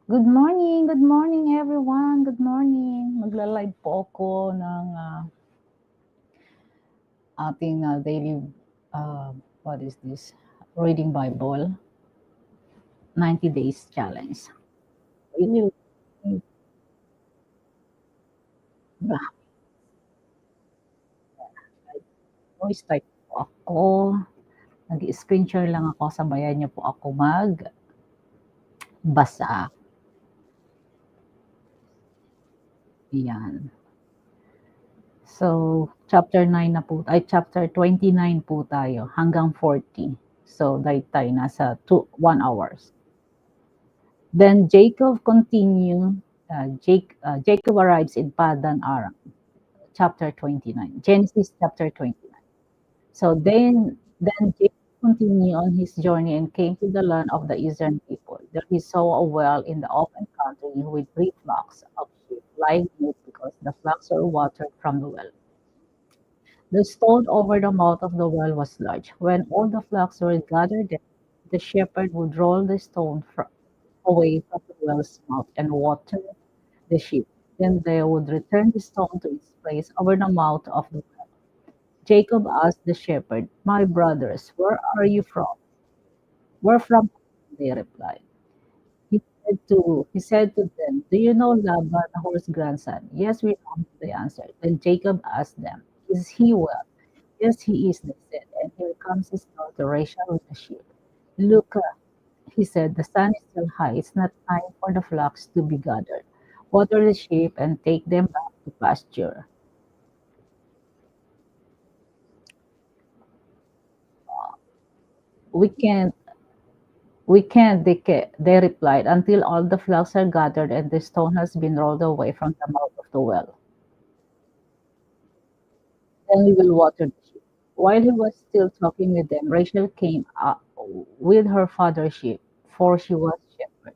Good morning everyone, good morning. Magla-live po ako ng ating daily, uh, what is this? Reading Bible, 90 days challenge. Yun yung, grabe, start po ako. Nag-screen share lang ako, sabayan niyo po ako magbasa. Yan. So, chapter 29 po tayo hanggang 40. So, tayo nasa 1 hours. Then Jacob continued. Jacob arrives in Padan Aram, chapter 29. Genesis chapter 29. So then Jacob continued on his journey and came to the land of the eastern people. There he saw a well in the open country with three flocks of sheep lying mute because the flocks were watered from the well. The stone over the mouth of the well was large. When all the flocks were gathered there, the shepherd would roll the stone away from the well's mouth and water the sheep. Then they would return the stone to its place over the mouth of the well. Jacob asked the shepherd, "My brothers, where are you from?" "We're from," they replied. He said to them, "Do you know Laban, Nahor's grandson?" "Yes, we know him," they answered. Then Jacob asked them, "Is he well?" "Yes, he is," they said. "And here comes his daughter Rachel with the sheep." "Look," he said, "the sun is still high. It's not time for the flocks to be gathered. Water the sheep and take them back to pasture." "We can't, we can't," they replied, "until all the flocks are gathered and the stone has been rolled away from the mouth of the well. Then we will water the sheep." While he was still talking with them, Rachel came up with her father's sheep, for she was shepherd.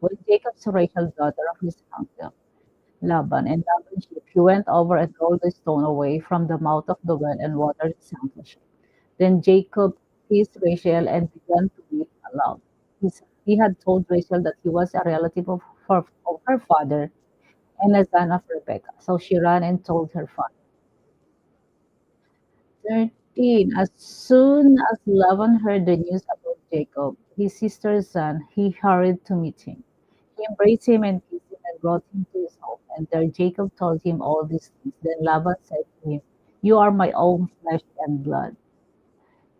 When Jacob saw Rachel, daughter of his uncle Laban, and Laban's sheep, he went over and rolled the stone away from the mouth of the well and watered his uncle's sheep. Then Jacob kissed Rachel and began to weep aloud. He had told Rachel that he was a relative of her father and a son of Rebekah. So she ran and told her father. 13. As soon as Laban heard the news about Jacob, his sister's son, he hurried to meet him. He embraced him and kissed him and brought him to his home. And there Jacob told him all these things. Then Laban said to him, "You are my own flesh and blood."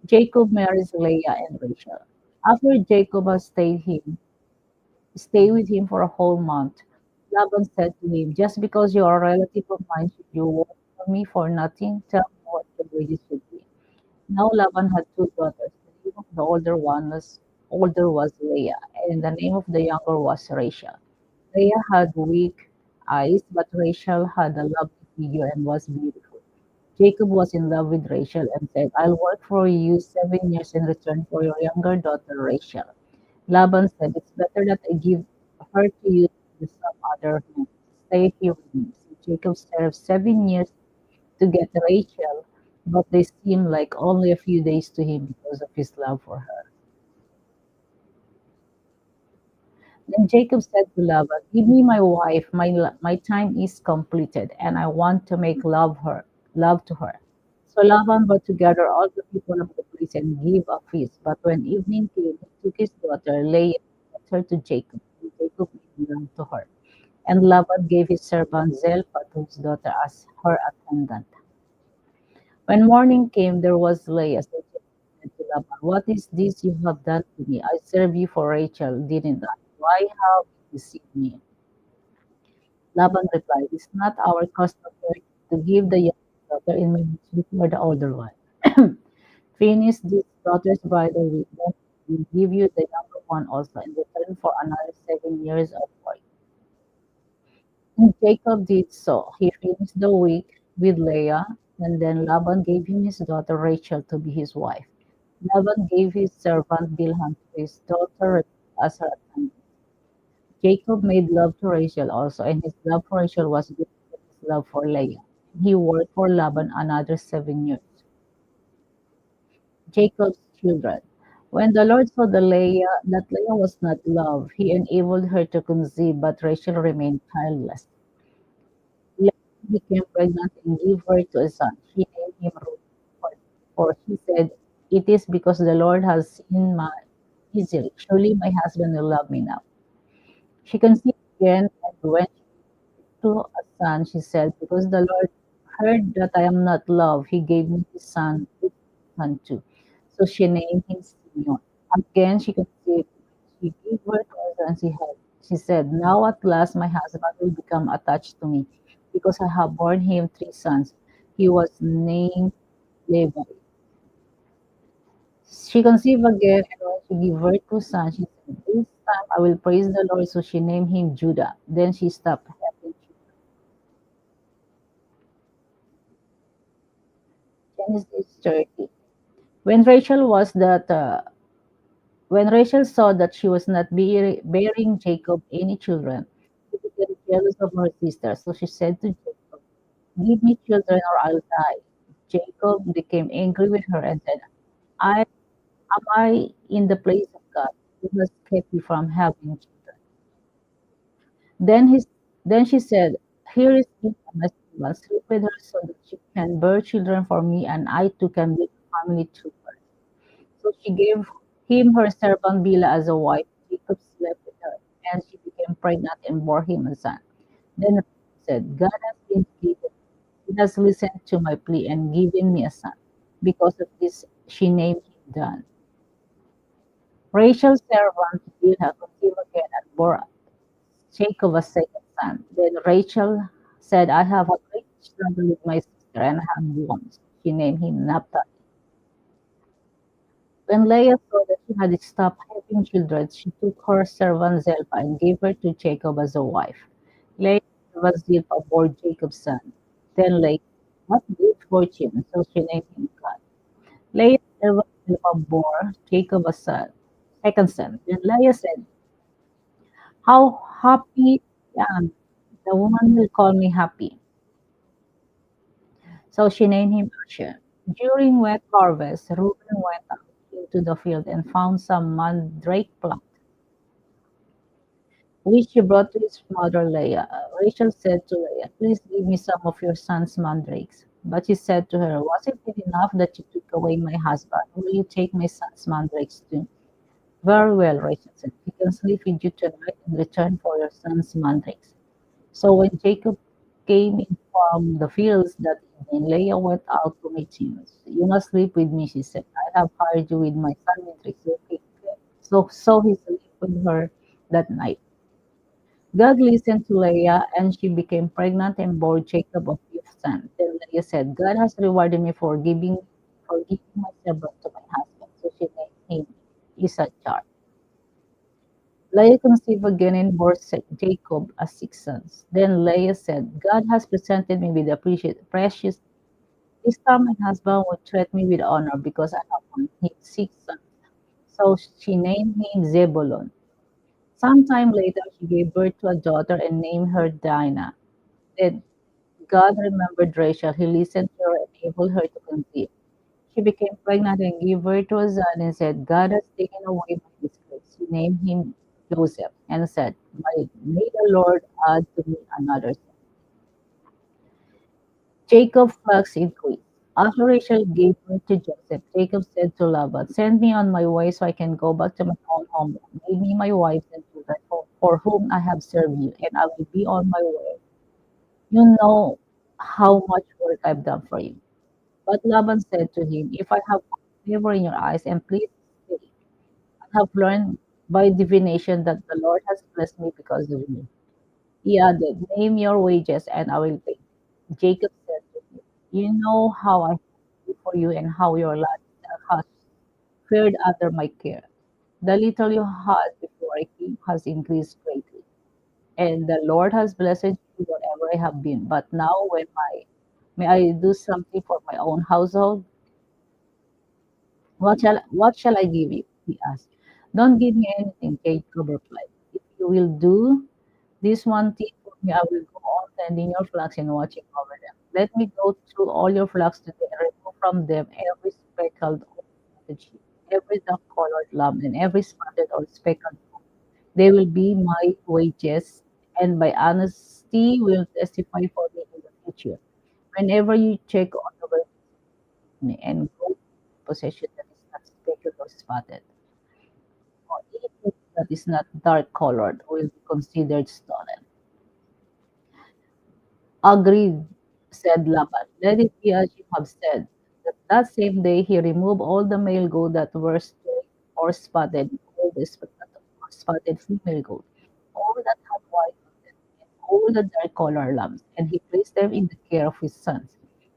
Jacob marries Leah and Rachel. After Jacob had stayed with him for a whole month, Laban said to him, "Just because you are a relative of mine, should you work for me for nothing? Tell me what the wages should be." Now Laban had two daughters. The name of the older was Leah, and the name of the younger was Rachel. Leah had weak eyes, but Rachel had a lovely figure and was beautiful. Jacob was in love with Rachel and said, "I'll work for you 7 years in return for your younger daughter Rachel." Laban said, "It's better that I give her to you than to some other man. Stay here with me." So Jacob served 7 years to get Rachel, but they seemed like only a few days to him because of his love for her. Then Jacob said to Laban, "Give me my wife. My time is completed, and I want to make love to her." So Laban brought together all the people of the place and gave a feast. But when evening came, he took his daughter Leah and brought her to Jacob, and Jacob made love to her. And Laban gave his servant Zilpah to his daughter as her attendant. When morning came, there was Leah. So Jacob said to Laban, "What is this you have done to me? I served you for Rachel, didn't I? Why have you deceived me?" Laban replied, "It's not our custom here to give the younger daughter in marriage before the older one. Finish this daughter's bridal week, then we give you the younger one also in return for another 7 years of work." And Jacob did so. He finished the week with Leah, and then Laban gave him his daughter Rachel to be his wife. Laban gave his servant Bilhan to his daughter Rachel as her attendant. Jacob made love to Rachel also, and his love for Rachel was greater than his love for Leah. He worked for Laban another 7 years. Jacob's children. When the Lord saw that Leah was not loved, he enabled her to conceive, but Rachel remained childless. Leah became pregnant and gave birth to a son. She named him Reuben, for she said, "It is because the Lord has seen my misery. Surely my husband will love me now." She conceived again, and when to a son, she said, "Because the Lord heard that I am not loved, he gave me his son too." So she named him Simeon. Again, she conceived. She gave birth to a son. She said, "Now at last my husband will become attached to me, because I have borne him three sons." He was named Levi. She conceived again, and when she gave birth to a son, she said, "This time I will praise the Lord." So she named him Judah. Then she stopped having children. Genesis 30. When Rachel was that when Rachel saw that she was not bearing Jacob any children, she became jealous of her sister. So she said to Jacob, "Give me children or I'll die." Jacob became angry with her and said, "I am I in the place of God, who has kept you from having children?" Then his then she said, "Here is Eve, my servant. Sleep with her so that she can bear children for me, and I too can build a family through her." So she gave him her servant Bilhah as a wife. Jacob slept with her, and she became pregnant and bore him a son. Then Rachel said, "God has vindicated. He has listened to my plea and given me a son." Because of this, she named him Dan. Rachel's servant Bilhah conceived again and bore Jacob a second son. Then Rachel said, "I have a great struggle with my sister and I have won." She named him Naphtali. When Leah saw that she had stopped having children, she took her servant Zilpah and gave her to Jacob as a wife. Leah's servant Zilpah bore Jacob's son. Then Leah, "What good fortune!" So she named him Gad. Leah's servant Zilpah bore Jacob a son, second son. Then Leah said, "How happy I am! The woman will call me happy." So she named him Asher. During wet harvest, Reuben went out into the field and found some mandrake plants, which he brought to his mother Leah. Rachel said to Leah, "Please give me some of your son's mandrakes." But he said to her, "Wasn't it enough that you took away my husband? Will you take my son's mandrakes too?" "Very well," Rachel said. "He can sleep with you tonight in return for your son's mandrakes." So when Jacob came in from the fields that evening, Leah went out to meet him. "You must sleep with me," she said. "I have hired you with my son mandrakes." So he slept with her that night. God listened to Leah, and she became pregnant and bore Jacob a fifth son. Then Leah said, "God has rewarded me for giving my servant to my husband." So she named him Issachar. Leah conceived again and bore Jacob a six sons. Then Leah said, "God has presented me with a precious. This time my husband will treat me with honor because I have borne him six sons." So she named him Zebulun. Sometime later, she gave birth to a daughter and named her Dinah. Then God remembered Rachel. He listened to her and enabled her to conceive. She became pregnant and gave birth to a son and said, "God has taken away my disgrace." She named him Joseph and said, May the Lord add to me another son." Jacob's flocks increased. After Rachel gave birth to Joseph, Jacob said to Laban, "Send me on my way so I can go back to my own homeland. Give me my wives and children for whom I have served you, and I will be on my way. You know how much work I've done for you." But Laban said to him, "If I have found favor in your eyes, and please stay, I have learned by divination that the Lord has blessed me because of you." He added, "Name your wages, and I will pay." Jacob said to him, "You know how I do for you and how your livestock has fared under my care. The little you had before I came has increased greatly, and the Lord has blessed you wherever I have been. But now, may I do something for my own household? What shall I give you?" he asked. "Don't give me anything," Jacob replied. "If you will do this one thing for me, I will go on tending your flocks and watching over them. Let me go through all your flocks today and remove from them every speckled or spotted sheep, every dark-colored lamb and every spotted or speckled. They will be my wages, and by honesty will testify for me in the future. Whenever you check on the way and go possession that is not speckled or spotted, or anything that is not dark colored will be considered stolen. Agreed, said Laban. Let it be as you have said. That same day he removed all the male goat that were stray or spotted, all the spotted female goat, all that had white on them, and all the dark color lambs, and he placed them in the care of his sons.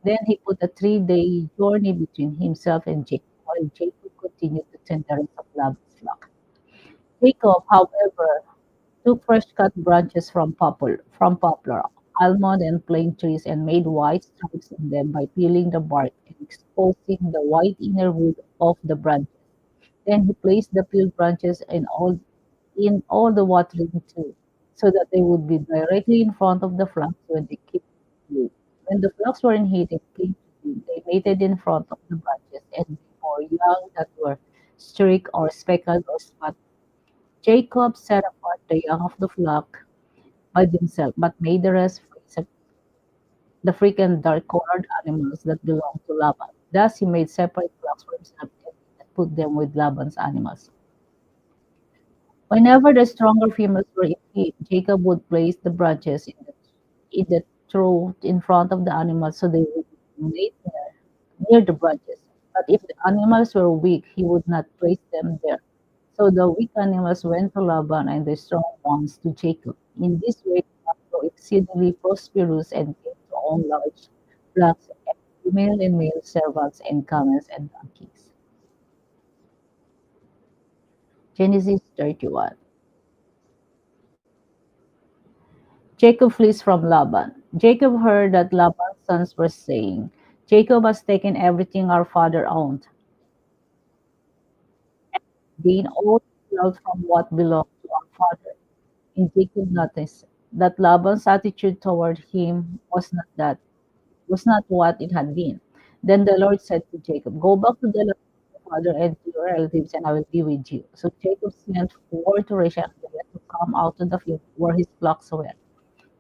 Then he put a 3-day journey between himself and Jacob, while Jacob continued to tend the rest of Laban's flock. Jacob, however, took fresh cut branches from poplar, almond and plane trees and made white stripes in them by peeling the bark and exposing the white inner wood of the branches. Then he placed the peeled branches in all the watering too, so that they would be directly in front of the flocks when they came to view. When the flocks were in heat and came to view, they mated in front of the branches and before young that were streaked or speckled or spotted. Jacob set apart the young of the flock by themselves, but made the rest face the frequent dark-colored animals that belonged to Laban. Thus he made separate flocks for himself and put them with Laban's animals. Whenever the stronger females were in heat, Jacob would place the branches in the throat in front of the animals so they would mate near the branches. But if the animals were weak, he would not place them there. So the weak animals went to Laban and the strong ones to Jacob. In this way, Jacob grew exceedingly prosperous and came to own large flocks and female and male servants and camels and donkeys. Genesis 31. Jacob flees from Laban. Jacob heard that Laban's sons were saying, Jacob has taken everything our father owned, gained all the wealth from what belonged to our father. And Jacob noticed that Laban's attitude toward him was not what it had been. Then the Lord said to Jacob, go back to the land of your father and to your relatives, and I will be with you. So Jacob sent word to Rachel and Leah to come out to the field where his flocks were.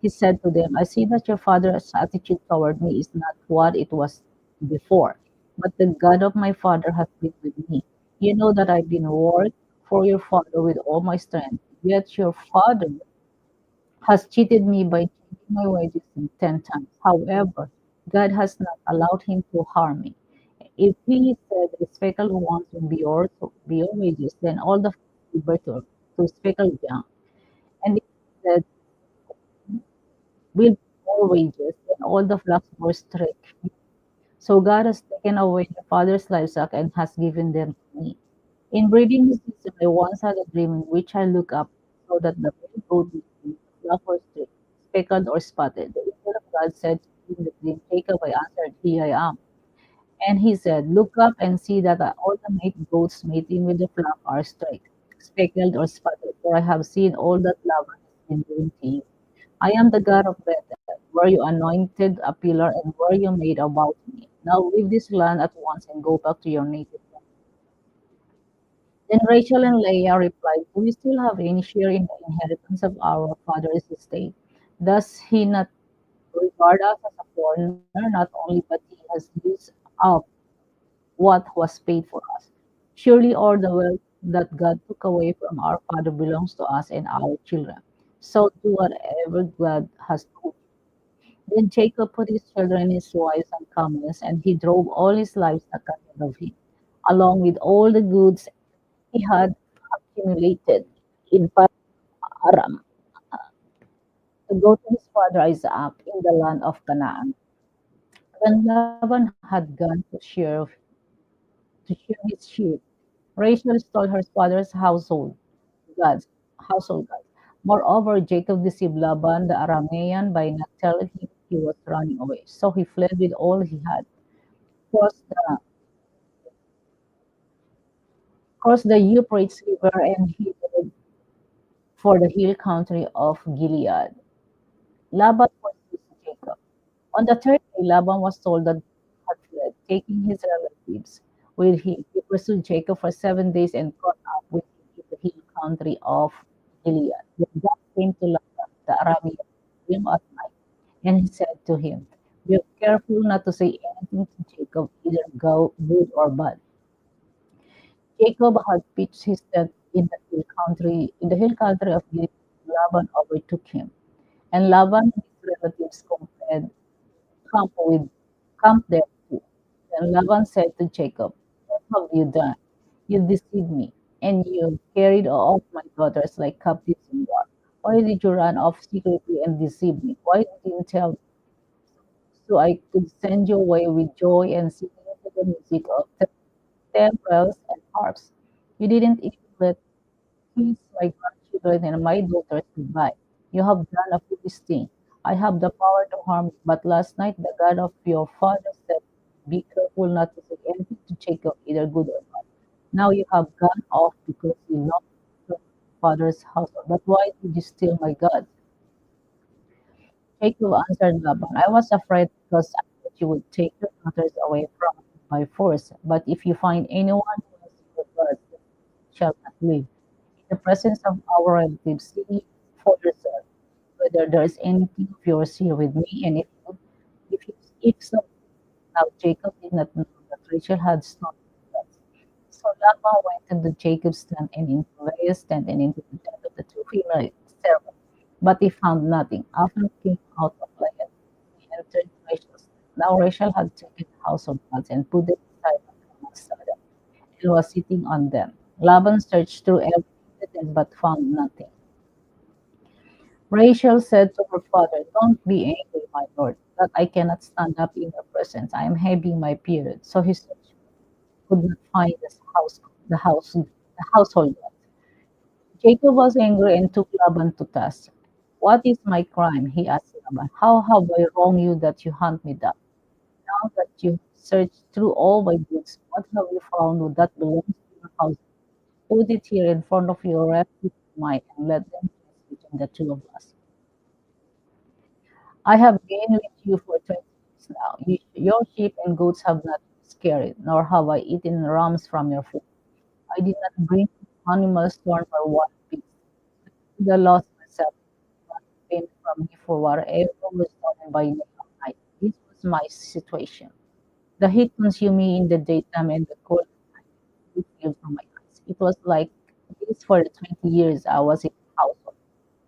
He said to them, I see that your father's attitude toward me is not what it was before, but the God of my father has been with me. You know that I've been worked for your father with all my strength, yet your father has cheated me by changing my wages in 10 times. However, God has not allowed him to harm me. If he said the speckled ones will be your wages, then all the will be to speckled young. And if he said will be more wages, then all the flocks were strict. So God has taken away my father's livestock and has given them to me. In breeding season, I once had a dream in which I look up so that the male goat between the flock was speckled or spotted. The angel of God said to me in the dream, Jacob, I answered, Here I am. And he said, Look up and see that all the mate goats mating with the flock are straight, speckled or spotted, for I have seen all that Laban has been doing to you. I am the God of Bethel, where you anointed a pillar and where you made a vow to me. Now leave this land at once and go back to your native land. Then Rachel and Leah replied, Do we still have any share in the inheritance of our father's estate? Does he not regard us as a foreigner? Not only, but he has used up what was paid for us. Surely all the wealth that God took away from our father belongs to us and our children. So do whatever God has told. Then Jacob put his children, his wives, and camels, and he drove all his livestock ahead of him, along with all the goods he had accumulated in Aram, to go to his father Isaac in the land of Canaan. When Laban had gone to shear his sheep, Rachel stole her father's gods, household gods. Moreover, Jacob deceived Laban the Aramean by not telling him he was running away. So he fled with all he had, crossed the, crossed the Euphrates River, and headed for the hill country of Gilead. Laban pursued Jacob. On the third day, Laban was told that he had fled, taking his relatives with him. He pursued Jacob for 7 days and caught up with him in the hill country of Gilead. Then God came to Laban, the Aramean, dream at night, and he said to him, "Be careful not to say anything to Jacob, either go good or bad." Jacob had pitched his tent in the hill country of Gilead. Laban overtook him, and Laban and his relatives camped with camped there too. Then Laban said to Jacob, "What have you done? You deceived me, and you carried off my daughters like captives in war. Why did you run off secretly and deceive me? Why didn't you tell me so I could send you away with joy and singing to the music of timbrels and harps? You didn't even let kiss my grandchildren and my daughters goodbye. You have done a foolish thing. I have the power to harm you, but last night the God of your father said, be careful not to say anything to Jacob, either good or bad. Now you have gone off because you love your father's household. But why did you steal my God?" Jacob answered Laban, "I was afraid because I thought you would take your daughters away from me by force. But if you find anyone who has your God, then he shall not live. In the presence of our relatives, see for yourself whether there is anything of yours here with me, and if so, now Jacob did not know that Rachel had stolen the gods. So Laban went into Jacob's tent and into Leah's tent and into the tent of the two female servants, but he found nothing. After he came out of Leah, he entered Rachel's tent. Now Rachel had taken the household gods and put them aside amongst them, and was sitting on them. Laban searched through every tent but found nothing. Rachel said to her father, "Don't be angry, my lord, that I cannot stand up in your presence. I am having my period." So he searched, could not find the household gods. Jacob was angry and took Laban to task. "What is my crime?" he asked Laban. "How have I wronged you that you hunt me down? Now that you have searched through all my goods, what have you found that belongs to your house? Put it here in front of your relatives and mine, and let them choose between the two of us. I have been with you for 20 years now. Your sheep and goats have not been nor have I eaten rams from your flock. I did not bring animals torn by wild beasts. The lost myself, but pain from me for whatever was stolen by day or night. This was my situation. The heat consumed me in the daytime and the cold at night filled from my eyes. It was like this for the 20 years I was in the household.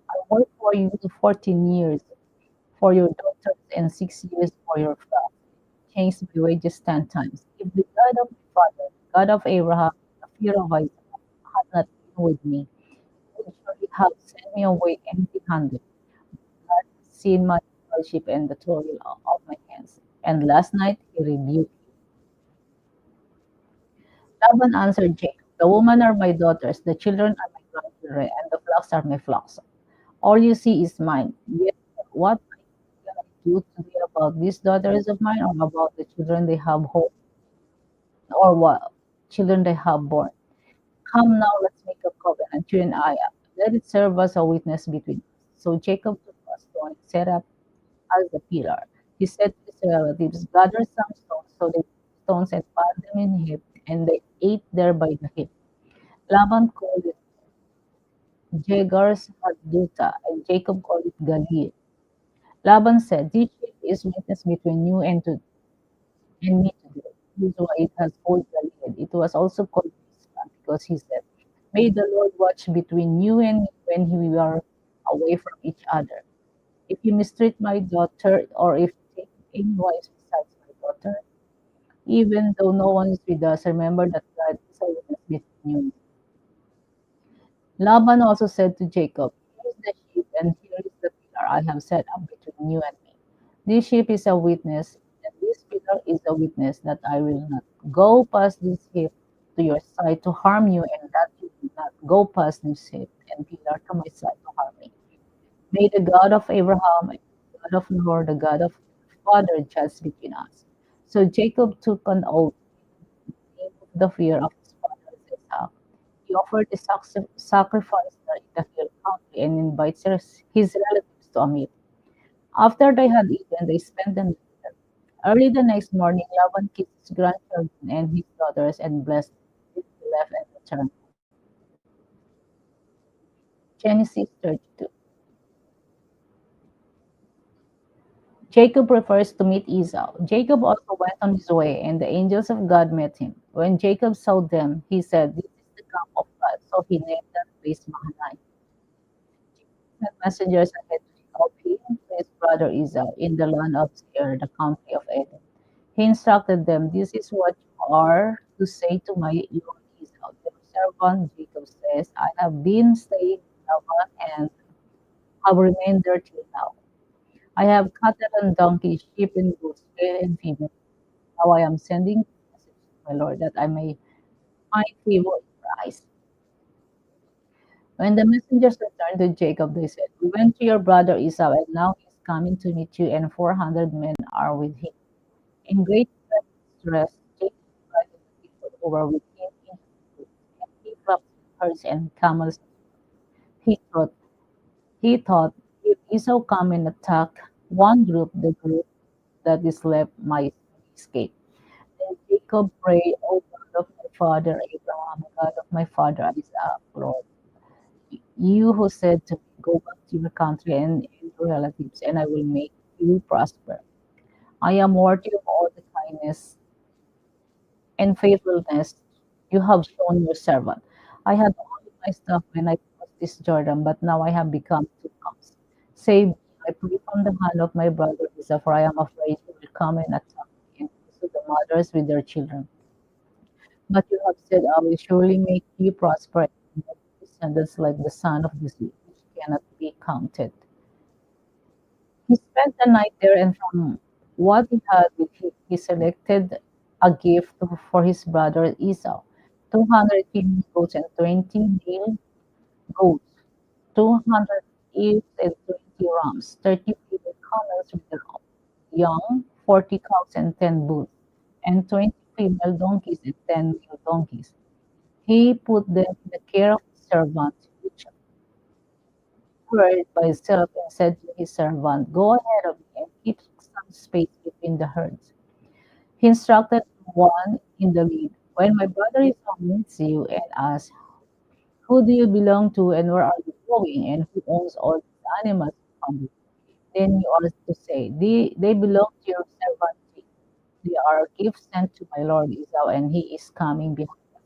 I worked for you 14 years for your daughters and 6 years for your flock. Changed my wages 10 times. If the God of my father, God of Abraham, the fear of Isaac, had not been with me, he would surely have sent me away empty handed. God has seen my hardship and the toil of my hands. And last night he rebuked. Laban answered Jacob, "The women are my daughters, the children are my grandchildren, and the flocks are my flocks. All you see is mine. Yet what can I do today about these daughters of mine, or about the children they have or what children they have born? Come now, let's make a covenant, you and I. Let it serve as a witness between us." So Jacob took a stone and set up as a pillar. He said to his relatives, "Gather some stones." So they took stones and piled them in a heap, and they ate there by the heap. Laban called it Jegar's Hadutha, and Jacob called it Galil. Laban said, "This heap is witness between you and me today." This is why it has called Galil. It was also called Mizpah, because he said, "May the Lord watch between you and me when we are away from each other. If you mistreat my daughter, or if you take any wives besides my daughter, even though no one is with us, remember that God is a witness between you." Laban also said to Jacob, "Here is the sheep, and here is the pillar I have set up between you and me. This sheep is a witness, and this pillar is a witness that I will not go past this sheep to your side to harm you, and that you will not go past this sheep and pillar to my side to harm me. May the God of Abraham and the God of Noah, the God of our father, judge between us." So Jacob took an oath in the name of the fear of his father Esau. He offered a sacrifice there in the hill country and invites his relatives to a meal. After they had eaten, they spent the night there. Early the next morning, Laban kissed his grandchildren and his daughters and blessed them. left and returned. Genesis 32. Jacob prefers to meet Esau. Jacob also went on his way, and the angels of God met him. When Jacob saw them, he said, "This is the camp of God." So he named that place Mahanaim. Sent messengers ahead to help him to his brother Esau in the land of Seir, the country of Edom. He instructed them, "This is what you are to say to my lord Esau. Your servant Jacob says, I have been staying in Laban and have remained there till now. I have cattle and donkeys, sheep and goats, male and female. Now I am sending a message to my lord that I may find favor in your eyes." When the messengers returned to Jacob, they said, "We went to your brother Esau, and now he is coming to meet you, and 400 men are with him." In great distress, Jacob divided the people who were with him into groups, and he dropped herds and camels. He thought, he thought, if Esau come and attack one group, the group that is left might escape. Then Jacob prayed, "O God of my father Abraham, God of my father Isaac, Lord, you who said to me, go back to your country and your relatives, and I will make you prosper. I am worthy of all the kindness and faithfulness you have shown your servant. I had only my stuff when I crossed this Jordan, but now I have become two camps. Save me, I pray, from the hand of my brother Esau, for I am afraid he will come and attack me, and also the mothers with their children. But you have said, I will surely make you prosper, and make descendants like the sand of the sea, which cannot be counted." He spent the night there, and from what he had with him, he selected a gift for his brother Esau: 200 female goats and 20 male goats, 200 ewes and 20 rams, 30 female camels with their young, 40 cows and 10 bulls, and 20 female donkeys and 10 male donkeys. He put them in the care of his servants, each herd by itself, and said to his servant, "Go ahead of me and keep some space between the herds." He instructed one in the lead. "When my brother Esau meets you and asks, 'Who do you belong to and where are you going and who owns all these animals from you?' then you are to say, 'They belong to your servant Jacob. They are gifts sent to my lord Esau, and he is coming behind us.'"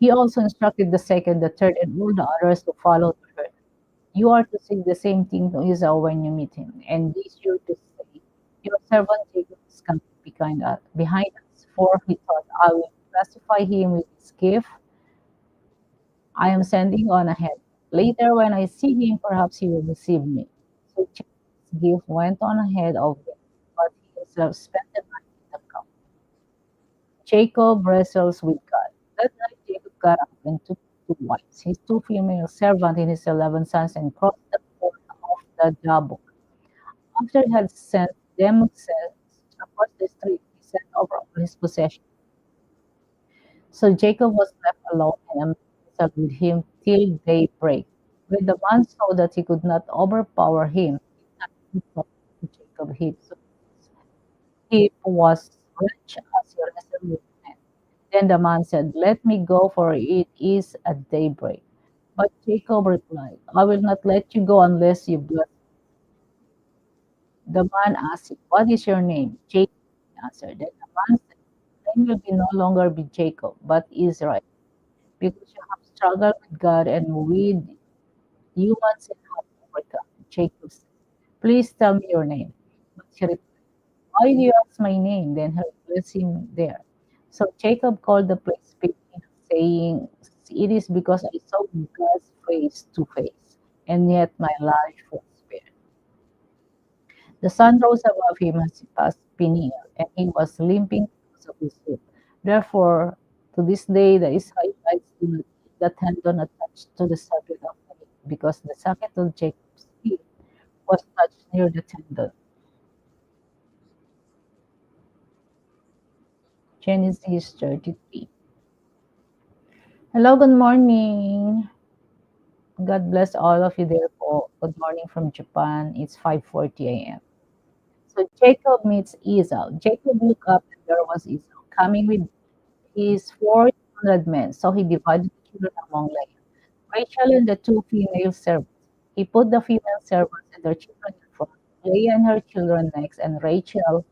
He also instructed the second, the third, and all the others to follow the herd. "You are to say the same thing to Esau when you meet him, and this you to say, 'Your servant Jacob is coming behind us, for he thought, I will pacify him with his gift I am sending on ahead. Later, when I see him, perhaps he will receive me.' So Jacob's gift went on ahead of them, but he himself spent the night in the camp. Jacob wrestles with God. That night Jacob got up and took two wives, his two female servants and his 11 sons, and crossed the ford of the Jabbok. After he had sent them across the street, he sent over all his possessions. So Jacob was left alone, and Amalek wrestled with him till daybreak. When the man saw that he could not overpower him, he thought to Jacob, he was rich as he wrestled with men. Then the man said, "Let me go, for it is at daybreak." But Jacob replied, "I will not let you go unless you bless." The man asked him, "What is your name?" "Jacob," he answered. Then the man said, "Then will be no longer be Jacob, but Israel, because you have struggled with God and with humans and have overcome." Jacob said, "Please tell me your name." But he replied, "Why do you ask my name?" Then he placed him there. So Jacob called the place Peniel, saying, "It is because I saw God's face to face, and yet my life was spared." The sun rose above him as he passed Peniel, and he was limping because of his hip. Therefore, to this day, the Israelites do not eat the tendon attached to the socket of the hip, because the socket of Jacob's hip was touched near the tendon. Genesis 33. Hello, good morning. God bless all of you there po. Good morning from Japan. It's 5:40 a.m. So Jacob meets Esau. Jacob looked up, and there was Esau coming with his 400 men, so he divided the children among Leah, Rachel and the two female servants. He put the female servants and their children in front, Leah and her children next, and Rachel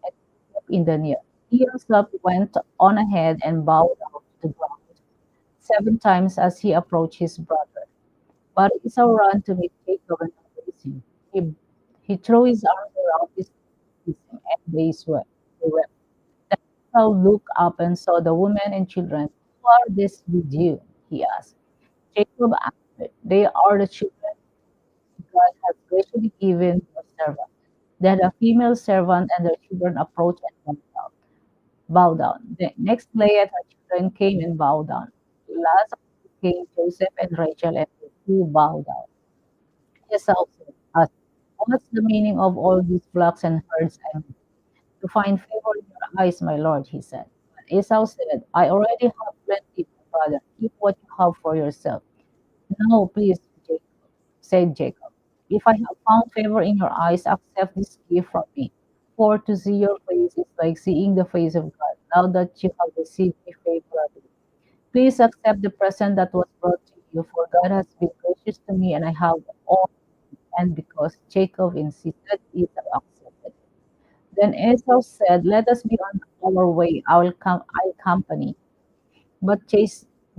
and Jacob in the near. He himself went on ahead and bowed down to the ground 7 times as he approached his brother. But Esau ran to meet Jacob and embraced him. He threw his arms around his neck and they wept. Then Esau looked up and saw the women and children. Who are these with you? He asked. Jacob answered, they are the children God has graciously given your servant. Then the female servant and their children approached and bowed down. The next Leah and her children came and bowed down. Last came Joseph and Rachel and they too bowed down. Esau said, what's the meaning of all these flocks and herds and to find favor in your eyes, my lord, he said. But Esau said, I already have plenty, my father. Keep what you have for yourself. No, please, Jacob, said Jacob. If I have found favor in your eyes, accept this gift from me. For to see your face is like seeing the face of God, now that you have received me favorably. Please accept the present that was brought to you, for God has been gracious to me, and I have all. And because Jacob insisted, Esau accepted. Then Esau said, let us be on our way. I'll accompany. But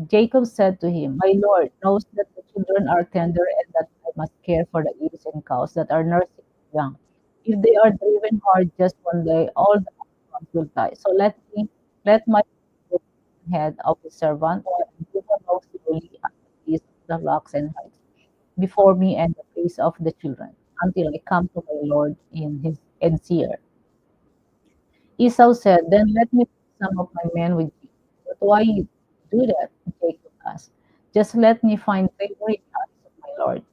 Jacob said to him, my Lord knows that the children are tender and that I must care for the ewes and cows that are nursing young. If they are driven hard just one day, all the ones will die. So let my head of the servant while I move along slowly at the pace of the flocks and herds before me and the face of the children until I come to my Lord in his Seir. Esau said, then let me take some of my men with you. But why do that? Jacob asked. Just let me find favor in the eyes of my Lord.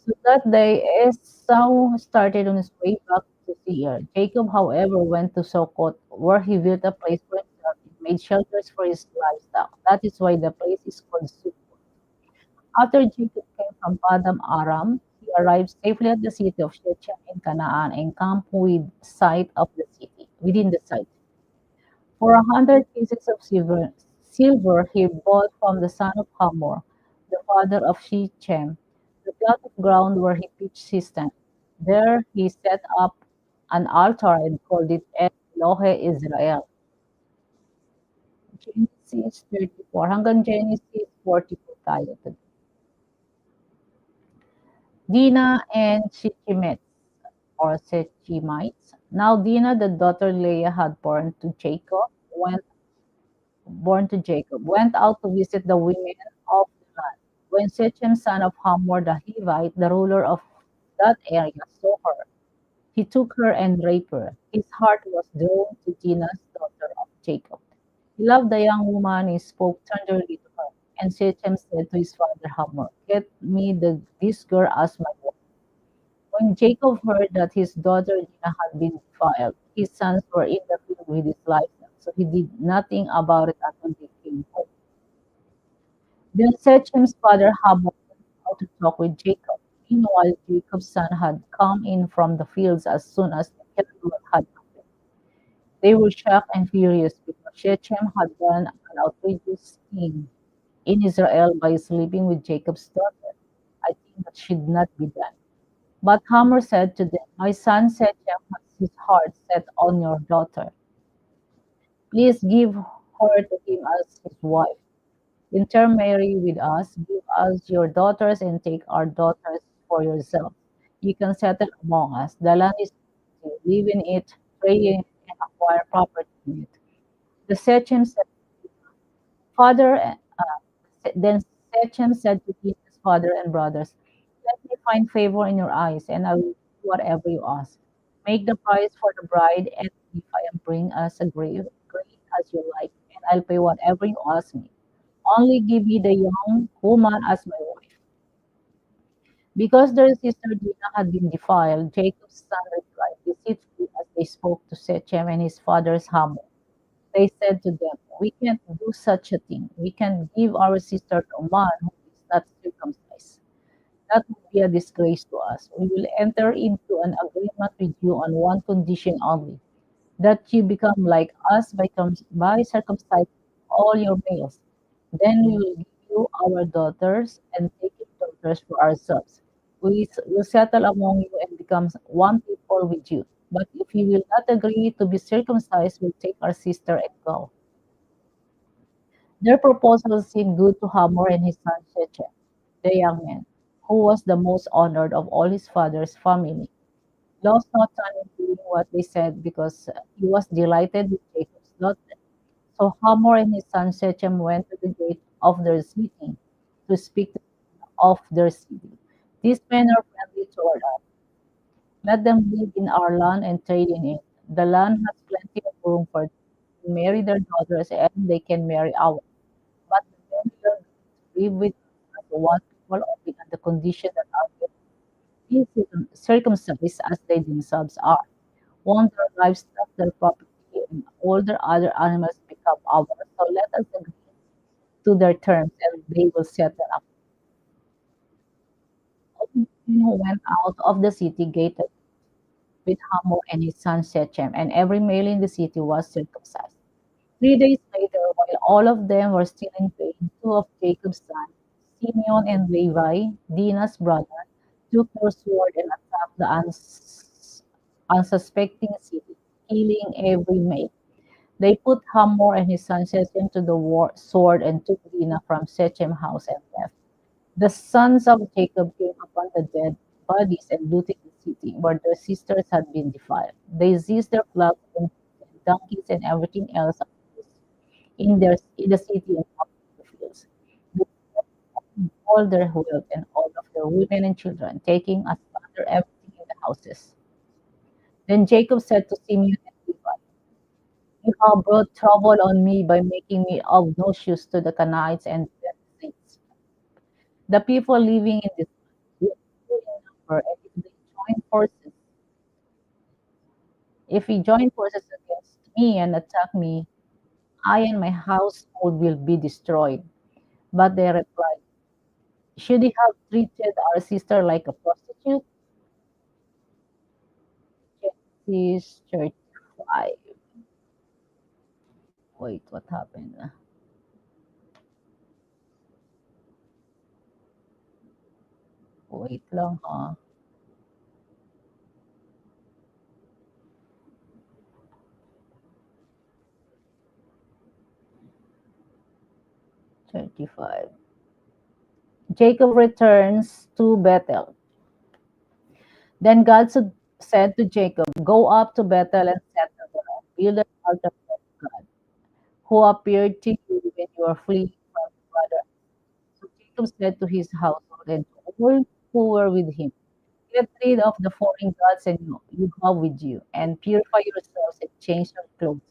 So that day Esau started on his way back to Seir. Jacob, however, went to Succoth, where he built a place for himself and made shelters for his livestock. That is why the place is called Succoth. After Jacob came from Padam Aram, he arrived safely at the city of Shechem in Canaan and camped within the site. For 100 pieces of silver he bought from the son of Hamor, the father of Shechem, the plot of ground where he pitched his tent. There he set up an altar and called it Elohe Israel. Genesis 34 hanggang Genesis 44 tayo. Dinah and Shechemites or Shechemites. Now Dinah, the daughter Leah had born to Jacob, went out to visit the women of the land. When Shechem, son of Hamor the Hivite, the ruler of that area, saw her, he took her and raped her. His heart was drawn to Dinah's daughter of Jacob. He loved the young woman and spoke tenderly to her. And Shechem said to his father Hamor, get me this girl as my wife. When Jacob heard that his daughter Dinah had been defiled, his sons were in the field with his livestock, so he did nothing about it until they came home. Then Shechem's father Hamor went out to talk with Jacob. Meanwhile, Jacob's son had come in from the fields as soon as the cattle had happened. They were shocked and furious because Shechem had done an outrageous thing in Israel by sleeping with Jacob's daughter. I think that should not be done. But Hamor said to them, my son Shechem has his heart set on your daughter. Please give her to him as his wife. Intermarry with us, give us your daughters, and take our daughters for yourself. You can settle among us. The land is yours. Live in it, trade in it, and acquire property in it. The Shechem said, Father, then Shechem said to his father and brothers, let me find favor in your eyes, and I will do whatever you ask. Make the price for the bride, and if I am bring us a great as you like, and I'll pay whatever you ask me. Only give me the young woman as my wife. Because their sister Dinah had been defiled, Jacob's son replied deceitfully as they spoke to Shechem and his father's Hamor. They said to them, we can't do such a thing. We can't give our sister to a man who is not circumcised. That would be a disgrace to us. We will enter into an agreement with you on one condition only. that you become like us by circumcising all your males. Then we will give you our daughters and take your daughters for ourselves. We will settle among you and become one people with you. But if you will not agree to be circumcised, we'll take our sister and go. Their proposal seemed good to Hamor and his son Shechem, the young man, who was the most honored of all his father's family. Lost no time in doing what they said because he was delighted with Jacob's daughter. So Hamor and his son Shechem went to the gate of their city to speak to of their city. These men are friendly toward us. Let them live in our land and trade in it. The land has plenty of room for them to marry their daughters and they can marry ours. But the men we are going to live with us as one people only on the condition that our children be circumcised as they themselves are. Won't their livestock, their property, and all their other animals become ours? So let us agree to their terms and they will settle up. All the men who went out of the city gate with Hamor and his son Shechem, and every male in the city was circumcised. 3 days later, while all of them were still in pain, two of Jacob's sons, Simeon and Levi, Dinah's brother, took their sword and attacked the unsuspecting city, killing every male. They put Hamor and his son Shechem to the sword and took Dinah from Shechem's house and left. The sons of Jacob came upon the dead bodies and looted the city where their sisters had been defiled. They seized their flocks and donkeys and everything else in the city and up the fields. They took all their wealth and all of their women and children, taking as plunder everything in the houses. Then Jacob said to Simeon and Levi, "You have brought trouble on me by making me obnoxious to the Canaanites and the Philistines. The people living in this land, few in number, and if we join forces against me and attack me, I and my household will be destroyed." But they replied, "Should we have treated our sister like a prostitute?" Genesis 35. Wait, what happened? 'Wait lang ha, 35. Jacob returns to Bethel. Then God said to Jacob, "Go up to Bethel and settle there, build an altar to God, who appeared to you when you were fleeing from your brother." So Jacob said to his household and to all who were with him, "Get rid of the foreign gods and you have with you, and purify yourselves and change your clothes.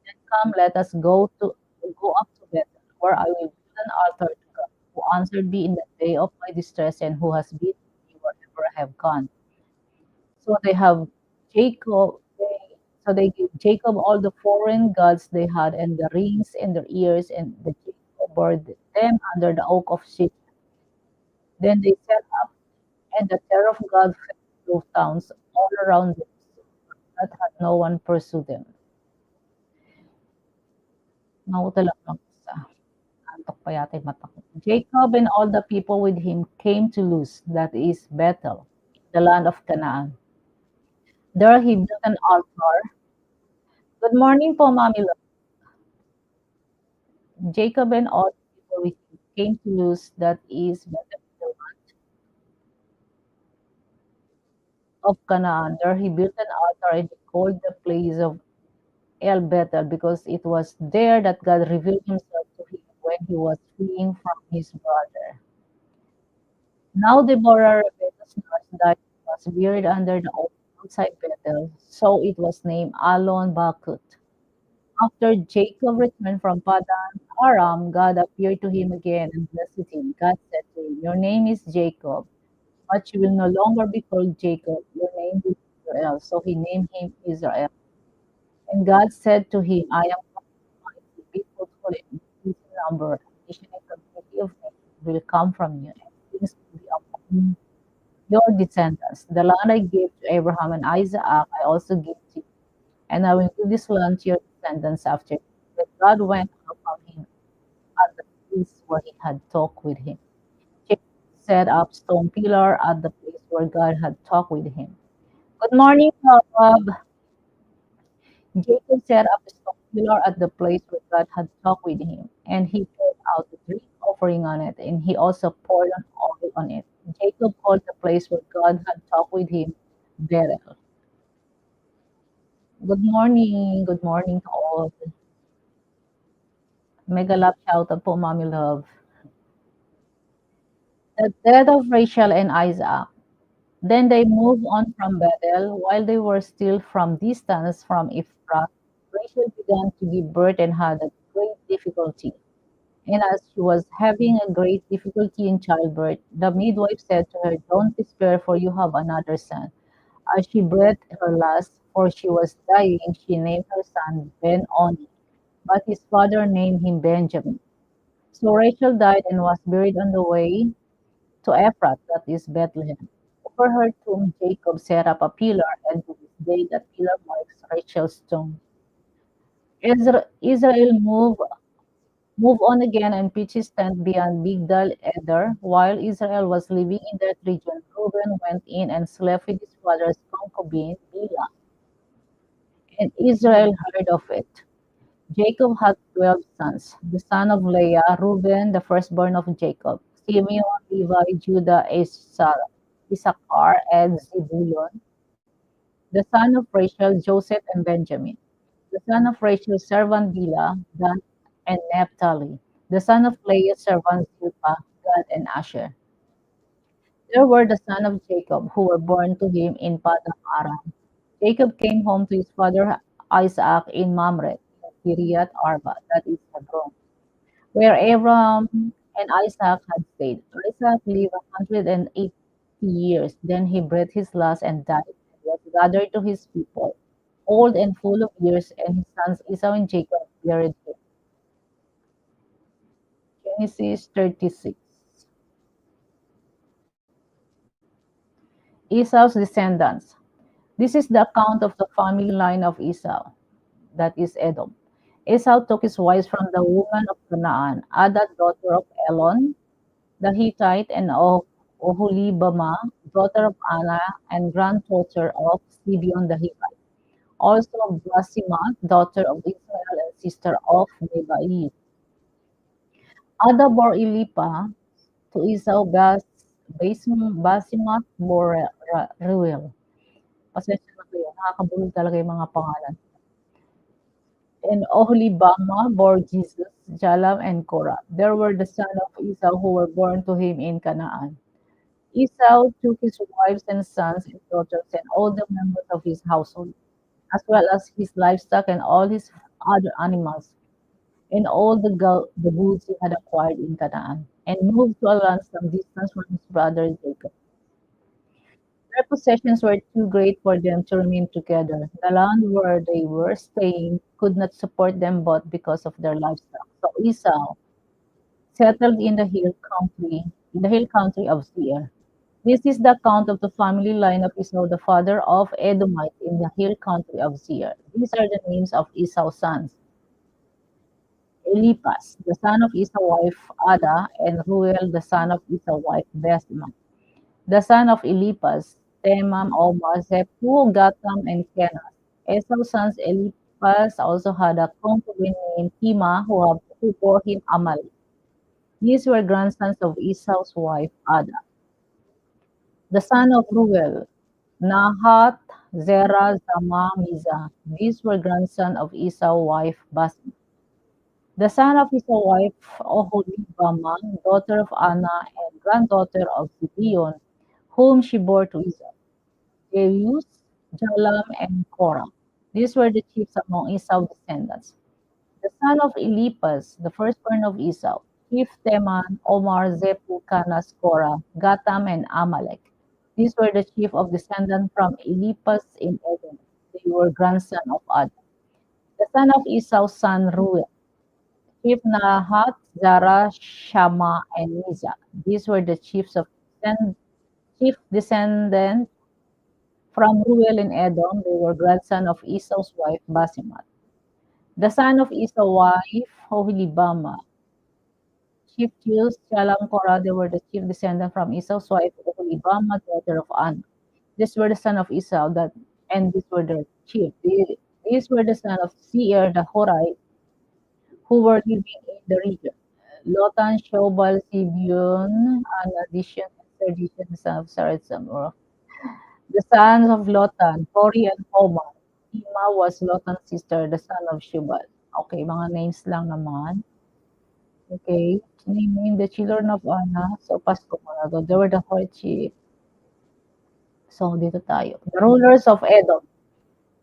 Then come, let us go up to Bethel, where I will build an altar to God, who answered me in the day of my distress and who has been with me wherever I have gone." So they have Jacob. So they gave Jacob all the foreign gods they had and the rings in their ears, and the Jacob buried them under the oak of Shittim. Then they set up, and the terror of God fell on those towns all around them, so that had no one pursue them. Nautal lang isa. Antok pa yata yung mata ko. Jacob and all the people with him came to Luz, that is Bethel, the land of Canaan. There he built an altar. Good morning po, Mami Lo. Jacob and all the people with him came to Luz, that is Bethel, the land of Canaan. There he built an altar and he called the place of El Bethel because it was there that God revealed himself to him when he was fleeing from his brother. Now Deborah, Rebekah's nurse, died and was buried under the oak outside Bethel, so it was named Alon Bakut. After Jacob returned from Padan Aram, God appeared to him again and blessed him. God said to him, "Your name is Jacob, but you will no longer be called Jacob. Your name will be Israel." So he named him Israel. And God said to him, "I am God Almighty, be fruitful and increase in number. A nation and community of nations will come from you, and kings will be among your descendants. The land I gave to Abraham and Isaac, I also give to you." and I will give this land to your descendants after you. Then God went up from him at the place where he had talked with him. Jacob set up stone pillar at the place where God had talked with him. Good morning, Bob. Jacob set up a stone pillar at the place where God had talked with him, and he poured out the drink offering on it, and he also poured an oil on it. Jacob called the place where God had talked with him Bethel. Good morning to all. Mega love shout out po, Mommy Love. The death of Rachel and Isaac. Then they moved on from Bethel. While they were still from distance from Ephrath, Rachel began to give birth and had a great difficulty. And as she was having a great difficulty in childbirth, the midwife said to her, "Don't despair, for you have another son." As she breathed her last, for she was dying, she named her son Ben-Oni, but his father named him Benjamin. So Rachel died and was buried on the way to Ephrath, that is Bethlehem. Over her tomb, Jacob set up a pillar, and to this day that pillar marks Rachel's tomb. Israel moved on again and pitched his tent beyond Migdal Eder. While Israel was living in that region, Reuben went in and slept with his father's concubine, Bilhah, and Israel heard of it. Jacob had 12 sons. The son of Leah, Reuben, the firstborn of Jacob, Simeon, Levi, Judah, Issachar, and Zebulun. The son of Rachel, Joseph, and Benjamin. The son of Rachel's servant Bilhah, Dan, and Naphtali. The son of Leah's servants Zilpah, Gad, and Asher. There were the sons of Jacob who were born to him in Padan Aram. Jacob came home to his father Isaac in Mamre, in Kiriath Arba, that is Hebron, where Abram and Isaac had stayed. Isaac lived 180 years. Then he breathed his last and died, and was gathered to his people, old and full of years, and his sons Esau and Jacob buried him. Genesis 36. Esau's descendants. This is the account of the family line of Esau, that is Edom. Esau took his wives from the women of Canaan, Ada, daughter of Elon, the Hittite, and Oholibamah, daughter of Anna, and granddaughter of Sibeon the Hittite. Also Basimath, daughter of Israel and sister of Nebai. Ada bore Elipa to Esau Basimath bore Reuel. Pasensya na kayo, nakakabulol talaga yung mga pangalan. And Oholibamah bore Jesus, Jalam, and Korah. There were the sons of Esau who were born to him in Canaan. Esau took his wives and sons and daughters and all the members of his household, as well as his livestock and all his other animals, and all the goods he had acquired in Canaan, and moved to a land some distance from his brother Jacob. Their possessions were too great for them to remain together. The land where they were staying could not support them both because of their livestock. So Esau settled in the hill country of Seir. This is the account of the family line of Esau, the father of Edomites in the hill country of Seir. These are the names of Esau's sons: Eliphaz, the son of Esau's wife Ada, and Ruel, the son of Esau's wife Basemath. The son of Eliphaz, Temam, Omar, Zephu, Gatam, and Kenas. Esau's sons Eliphaz also had a concubine named Timah, who bore him Amalek. These were grandsons of Esau's wife Ada. The son of Ruel, Nahat, Zerah, Zama, Miza. These were grandsons of Esau's wife Basma. The son of Esau's wife Oholibamah, daughter of Anna and granddaughter of Gideon, whom she bore to Esau, Jeus, Jalam, and Korah. These were the chiefs among Esau's descendants. The son of Eliphaz, the firstborn of Esau, chief Teman, Omar, Zephu, Canas, Korah, Gatam, and Amalek. These were the chief of descendants from Eliphaz in Edom. They were grandson of Ad. The son of Esau's son Ruel, chief Nahat, Zara, Shama, and Miza. These were the chief descendants From Ruel in Edom, they were grandson of Esau's wife Basimat. The son of Esau's wife, Oholibamah. Chief Jews, Shalom, Korah, they were the chief descendant from Esau's wife, Oholibamah, daughter of An. These were the son of Esau, and these were the chief. These were the son of Seir the Horite, who were living in the region. Lotan, Shobal, Sibion, and addition and Sardishan, the son of Sarazim. The sons of Lotan, Hori and Homa. Hima was Lotan's sister, the son of Shubal. Okay, mga names lang naman. Okay, naming the children of Anna. So, Pasko muna to. They were the Horchi. So, dito tayo. The rulers of Edom.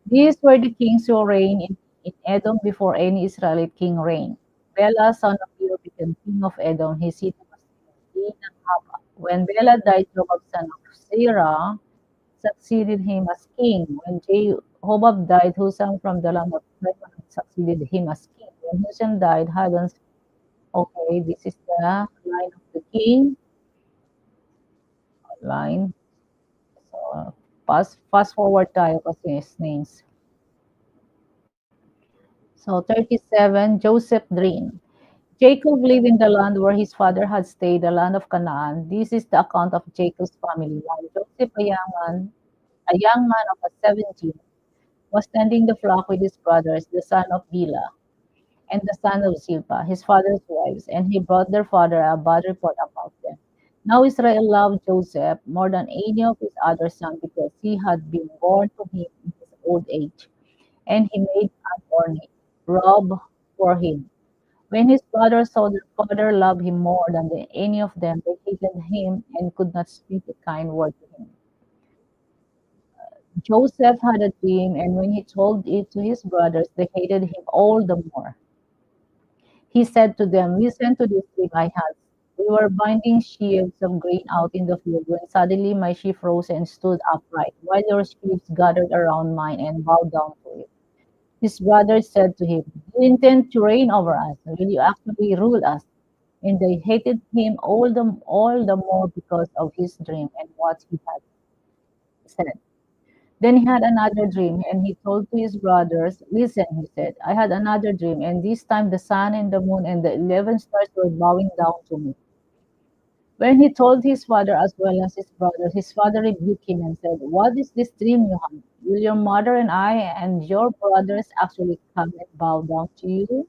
These were the kings who reigned in Edom before any Israelite king reigned. Bela, son of Beor, became king of Edom. His city was in Hapa. When Bela died, Jobab, son of Sarah, succeeded him as king. When Hobab died, Husam from the land of Lebanon succeeded him as king. When Husam died, Hadon. Okay, this is the line of the king. Line. So, fast forward tayo kasi his names. So 37, Joseph dream. Jacob lived in the land where his father had stayed, the land of Canaan. This is the account of Jacob's family. While Joseph, a young man of 17, was tending the flock with his brothers, the son of Bilhah and the son of Zilpah, his father's wives, and he brought their father a bad report about them. Now Israel loved Joseph more than any of his other sons because he had been born to him in his old age, and he made an ornate robe for him. When his brothers saw their father love him more than any of them, they hated him and could not speak a kind word to him. Joseph had a dream, and when he told it to his brothers, they hated him all the more. He said to them, listen to this dream I had. We were binding sheaves of grain out in the field when suddenly my sheaf rose and stood upright, while your sheaves gathered around mine and bowed down to it. His brothers said to him, you intend to reign over us. Will you actually rule us? And they hated him all the more because of his dream and what he had said. Then he had another dream, and he told to his brothers, listen, he said, I had another dream, and this time the sun and the moon and the 11 stars were bowing down to me. When he told his father as well as his brothers, his father rebuked him and said, what is this dream you have? Will your mother and I and your brothers actually come and bow down to you?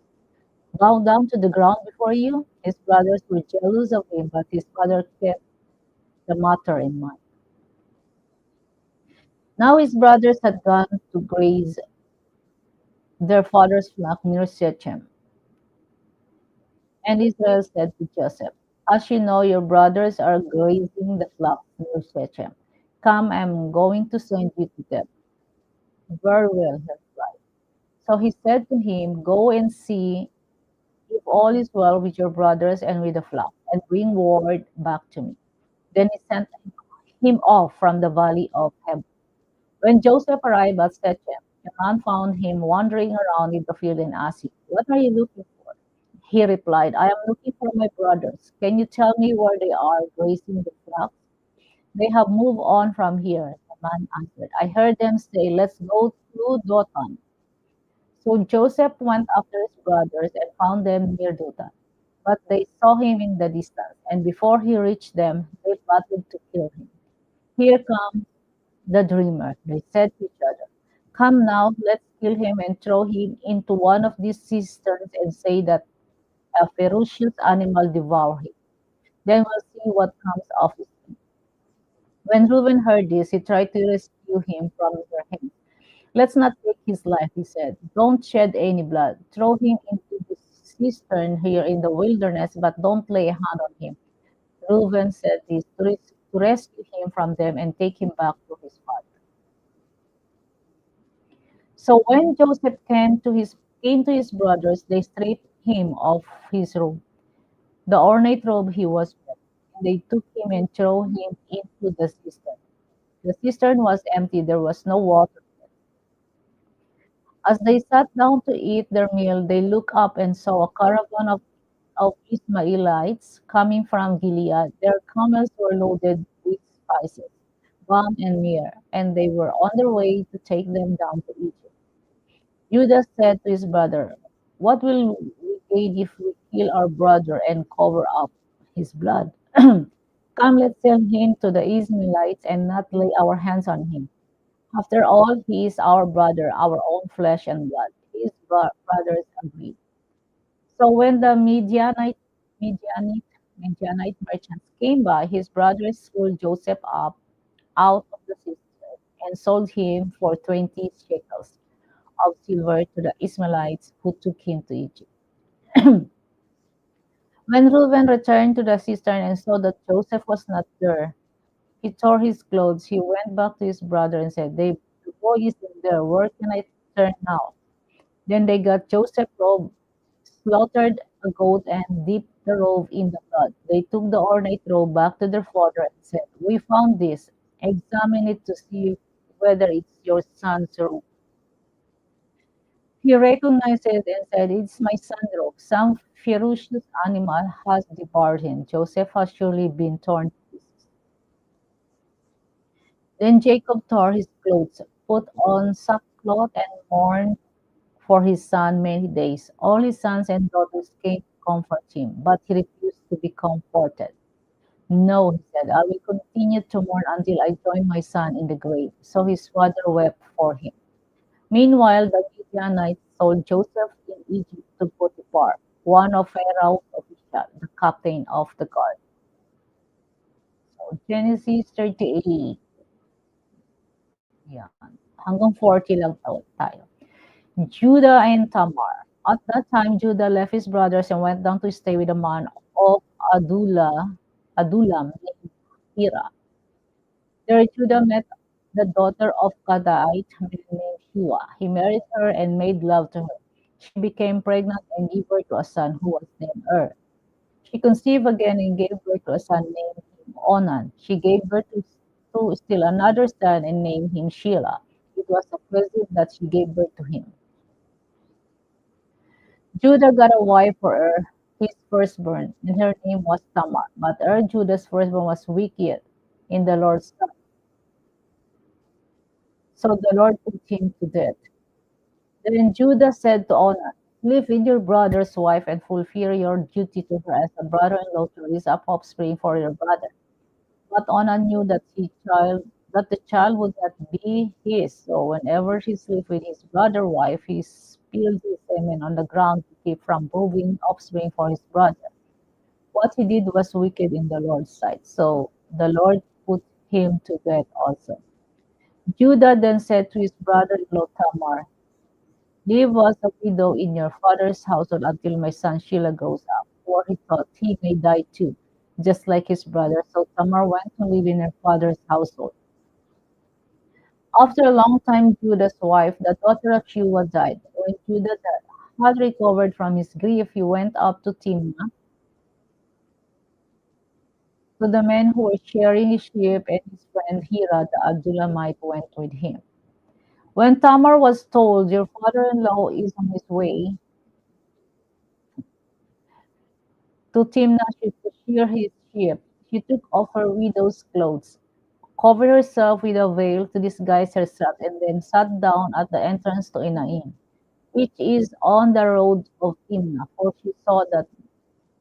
Bow down to the ground before you? His brothers were jealous of him, but his father kept the matter in mind. Now his brothers had gone to graze their father's flock near Shechem. And Israel said to Joseph, as you know, your brothers are grazing the flock near Shechem. Come, I'm going to send you to them. Very well, he replied. So he said to him, go and see if all is well with your brothers and with the flock, and bring word back to me. Then he sent him off from the valley of Heb. When Joseph arrived at Shechem, the man found him wandering around in the field and asked him, what are you looking for? He replied, I am looking for my brothers. Can you tell me where they are grazing the flocks? They have moved on from here, the man answered. I heard them say, let's go to Dothan. So Joseph went after his brothers and found them near Dothan. But they saw him in the distance, and before he reached them, they plotted to kill him. Here comes the dreamer, they said to each other. Come now, let's kill him and throw him into one of these cisterns and say that a ferocious animal devoured him. Then we'll see what comes of it. When Reuben heard this, he tried to rescue him from their hands. Let's not take his life, he said. Don't shed any blood. Throw him into the cistern here in the wilderness, but don't lay a hand on him. Reuben said this to rescue him from them and take him back to his father. So when Joseph came to his brothers, they stripped him of his robe, the ornate robe he was wearing, and they took him and threw him into the cistern. The cistern was empty; there was no water. As they sat down to eat their meal, they looked up and saw a caravan of Ishmaelites coming from Gilead. Their camels were loaded with spices, come and near, and they were on their way to take them down to Egypt. Judah said to his brother, "What will we gain if we kill our brother and cover up his blood? Come, let's sell him to the Ishmaelites and not lay our hands on him. After all, he is our brother, our own flesh and blood." His brothers agreed. So when the Midianite, Midianite merchants came by, his brothers pulled Joseph up out of the cistern and sold him for 20 shekels of silver to the Ishmaelites who took him to Egypt. When Reuben returned to the cistern and saw that Joseph was not there, he tore his clothes. He went back to his brother and said, The boy isn't there. Where can I turn now? Then they got Joseph's robe, slaughtered a goat, and dipped the robe in the blood. They took the ornate robe back to their father and said, We found this. Examine it to see whether it's your son's robe. He recognized it and said, It's my son's robe. Some ferocious animal has devoured him. Joseph has surely been torn to pieces. Then Jacob tore his clothes, put on sackcloth, and mourned for his son many days. All his sons and daughters came to comfort him, but he refused to be comforted. No, he said, I will continue to mourn until I join my son in the grave. So his father wept for him. Meanwhile, the Midianites sold Joseph in Egypt to Potiphar, one of Pharaoh's officials, the captain of the guard. So Genesis 38, yan. Hanggang 40 lang tayo. Judah and Tamar. At that time, Judah left his brothers and went down to stay with a man of Adullam named Hira. There, Judah met the daughter of Kadite named Shua. He married her and made love to her. She became pregnant and gave birth to a son who was named She conceived again and gave birth to a son named him Onan. She gave birth to still another son and named him Shelah. It was a present that she gave birth to him. Judah got a wife for his firstborn, and her name was Tamar. But Judah's firstborn was wicked in the Lord's sight, so the Lord put him to death. Then Judah said to Onan, Live with your brother's wife and fulfill your duty to her as a brother-in-law to raise up offspring for your brother. But Onan knew that the child would not be his, so whenever he slept with his brother's wife, he spilled his semen on the ground to keep from proving offspring for his brother. What he did was wicked in the Lord's sight, so the Lord put him to death also. Judah then said to his brother-in-law Tamar, Leave us a widow in your father's household until my son Shelah grows up, for he thought he may die too, just like his brother. So Tamar went to live in her father's household. After a long time, Judah's wife, the daughter of Shua, died. When Judah had recovered from his grief, he went up to Timnah to the men who were sharing his sheep, and his friend Hira the Adullamite went with him. When Tamar was told, Your father-in-law is on his way to Timnah to shear his sheep, she took off her widow's clothes, covered herself with a veil to disguise herself, and then sat down at the entrance to Enaim, which is on the road of Timnah, for she saw that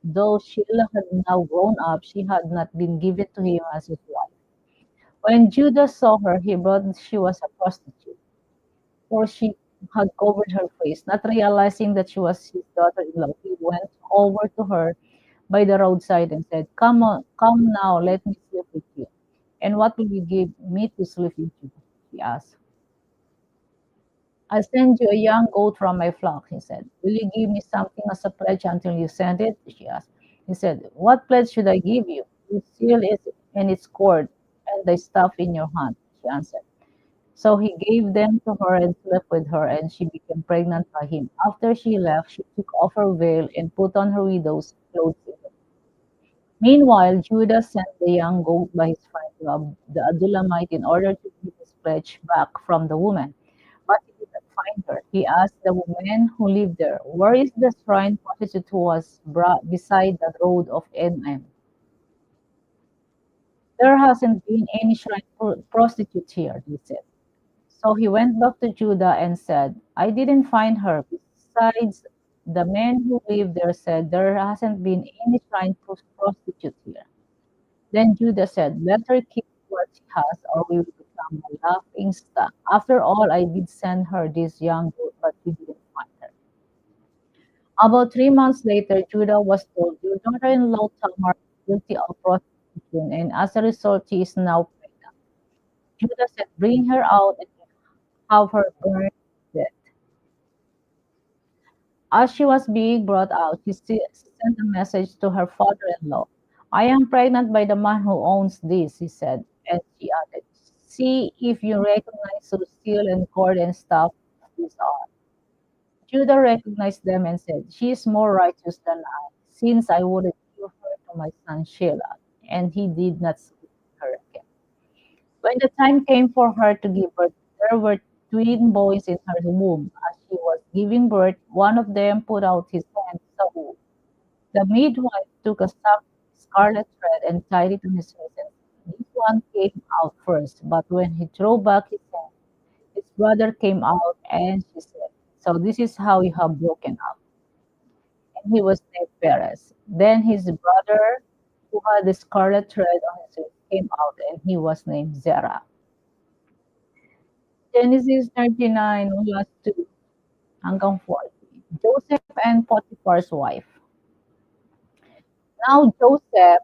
though Shelah had now grown up, she had not been given to him as his wife. When Judah saw her, he thought she was a prostitute, for she had covered her face. Not realizing that she was his daughter-in-law, he went over to her by the roadside and said, Come on, come now, let me sleep with you. And what will you give me to sleep with you? She asked. I'll send you a young goat from my flock, he said. Will you give me something as a pledge until you send it? She asked. He said, What pledge should I give you? You seal it in its cord and the staff in your hand, she answered. So he gave them to her and slept with her, and she became pregnant by him. After she left, she took off her veil and put on her widow's clothes. Meanwhile, Judah sent the young goat by his friend Joab, the Adullamite, in order to get his pledge back from the woman. But he did not find her. He asked the woman who lived there, Where is the shrine prostitute who was brought beside the road of Enaim? There hasn't been any shrine prostitute here, they said. So he went back to Judah and said, I didn't find her. Besides, the men who live there said there hasn't been any shrine prostitute here. Then Judah said, let her keep what she has, or we will become a laughing stock. After all, I did send her this young girl, but we didn't find her. About 3 months later, Judah was told, your daughter-in-law Tamar is guilty of prostitution, and as a result, she is now pregnant. Judah said, bring her out and have her burned to death. As she was being brought out, sent a message to her father-in-law. I am pregnant by the man who owns this, he said, and she added, see if you recognize who steel and cord and stuff these are. Judah recognized them and said, she is more righteous than I, since I would give her to my son Shelah. And he did not sleep with her again. When the time came for her to give birth, there were twin boys in her womb. As she was giving birth, one of them put out his hand to the womb. The midwife took a scarlet thread and tied it to his wrist. And this one came out first, but when he threw back his hand, his brother came out, and she said, so this is how you have broken up. And he was named Perez. Then his brother, who had the scarlet thread on his wrist, came out, and he was named Zerah. Genesis 39, verse 2 hanggang 40. Joseph and Potiphar's wife. Now Joseph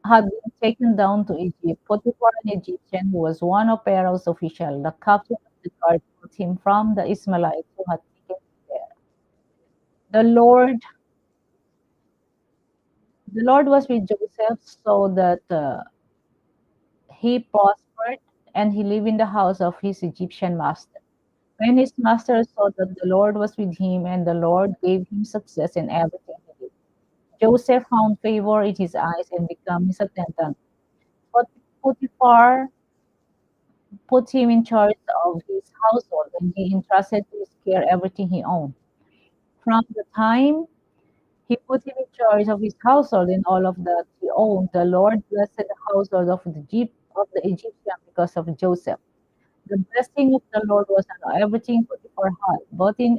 had been taken down to Egypt. Potiphar, an Egyptian who was one of Pharaoh's officials, the captain of the guard, brought him from the Ishmaelites who had taken him there. The Lord, the Lord was with Joseph so that he prospered and he lived in the house of his Egyptian master. When his master saw that the Lord was with him and the Lord gave him success in everything he did, Joseph found favor in his eyes and became his attendant. But Potiphar put him in charge of his household, and he entrusted to his care everything he owned. From the time he put him in charge of his household and all of that he owned, the Lord blessed the household of the Egyptian because of Joseph. The blessing of the Lord was on everything Potiphar had, both in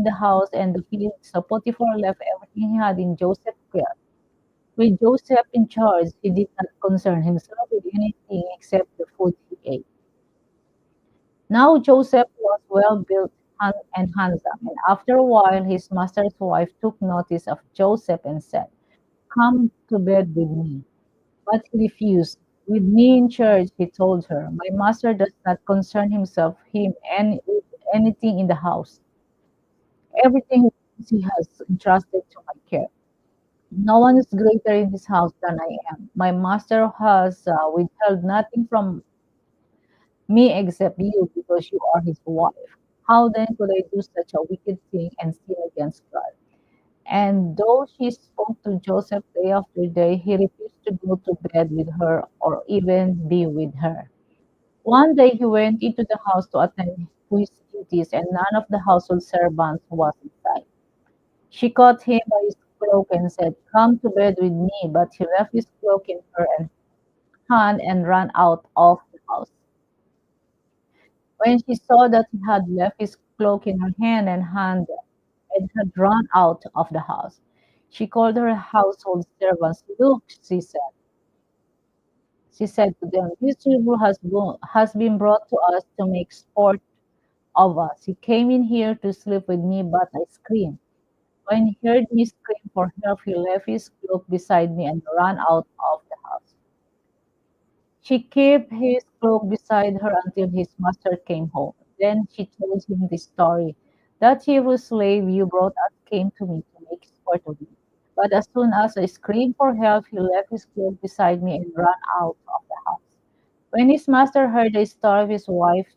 the house and the field. So Potiphar left everything he had in Joseph's care. With Joseph in charge, he did not concern himself with anything except the food he ate. Now Joseph was well built and handsome, and after a while his master's wife took notice of Joseph and said, come to bed with me. But he refused. With me in charge, he told her, my master does not concern himself him and with anything in the house. Everything he has entrusted to my care. No one is greater in this house than I am. My master has withheld nothing from me except you because you are his wife. How then could I do such a wicked thing and sin against God? And though she spoke to Joseph day after day, he refused to go to bed with her or even be with her. One day he went into the house to attend to his duties, and none of the household servants was inside. She caught him by his cloak and said, come to bed with me. But he left his cloak in her hand and ran out of the house. When she saw that he had left his cloak in her hand and had run out of the house, she called her household servants. Look, she said to them, this Hebrew has been brought to us to make sport of us. He came in here to sleep with me, but I screamed. When he heard me scream for help, he left his cloak beside me and ran out of the house. She kept his cloak beside her until his master came home. Then she told him this story. That Hebrew slave you brought us came to me to make sport of me. But as soon as I screamed for help, he left his cloak beside me and ran out of the house. When his master heard the story, his wife